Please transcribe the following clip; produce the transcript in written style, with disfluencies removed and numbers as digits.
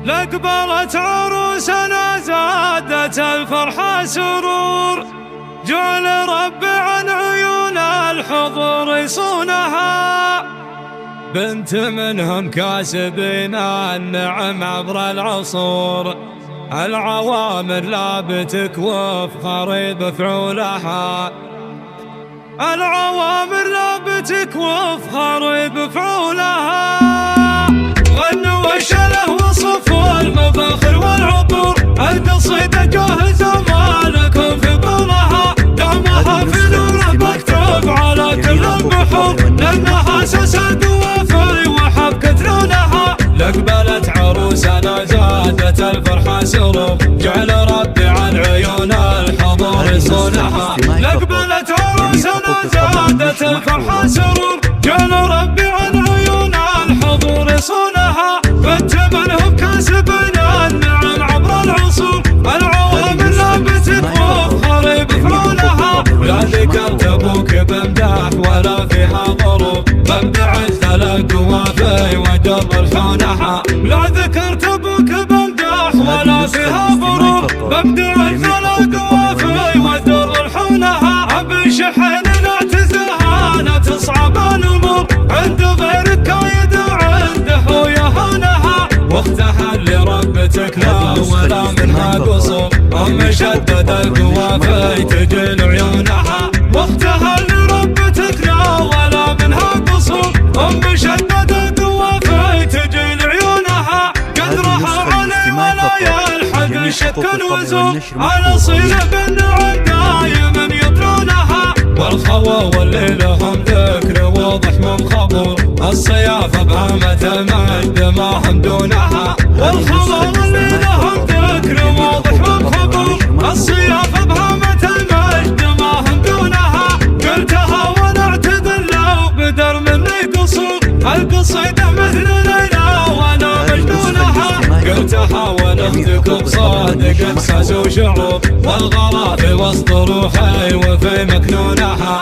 لقبلت عروسنا زادت الفرحة سرور، جعل رب عن عيون الحضور يصونها، بنت منهم كاسبين النعم عبر العصور، العوامر لا بتكوف خريب بفعولها، العوامر لا بتكوف خريب بفعولها، غنوا وشله وصفوا المفاخر والعطور، القصيدة جاهزة ما لكم في طولها، دامها في نور مكتوب على كل البحور، لأنها أساس القوافي وحبكة لونها، لقبلت عروسنا زادت الفرحة سرور، جعل ربي عن عيون الحضور يصونها، لقبلت عروسنا زادت الفرحة سرور، جعل ربي عن عيون الحضور يصونها، بنت منهم كاسبين النعم عبر العصور، العوامر لا بتكوف خريب بفعولها، لا ذكرت ابوك بمدح ولا فيها ضروب، بمدعت القوافي ودر الحونها، لا ذكرت ابوك بمدح ولا فيها ضروب، بمدعت القوافي ودر الحونها، ابي شحن نعتزها لا تصعب الامور، عند غيرك كايد عنده ويهانها، واختها اللي ربتك لا ولا منها قصور، ام شدد القوافي تجل عيونها، واختها اللي ربتك لا ولا منها قصور، ام شدد القوافي تجل عيونها، قدرها علي ولا يلحق شك الوزور، على صيله بالنعم دايما يطرونها، والخوى واللي لهم ذكر واضح من خبر، الصيافة بهامة المجد ما هم دونها، والخوى واللي لهم ذكر واضح من خبر، الصيافة بهامة المجد ما هم دونها، قلتها وانا اعتذر لو بدر مني قصور، القصيدة مثل ليلى وانا مجنونها، قلتها وانا اختك بصادق احساس وشعور، والغلا في وسط روحي وفي مكنونها.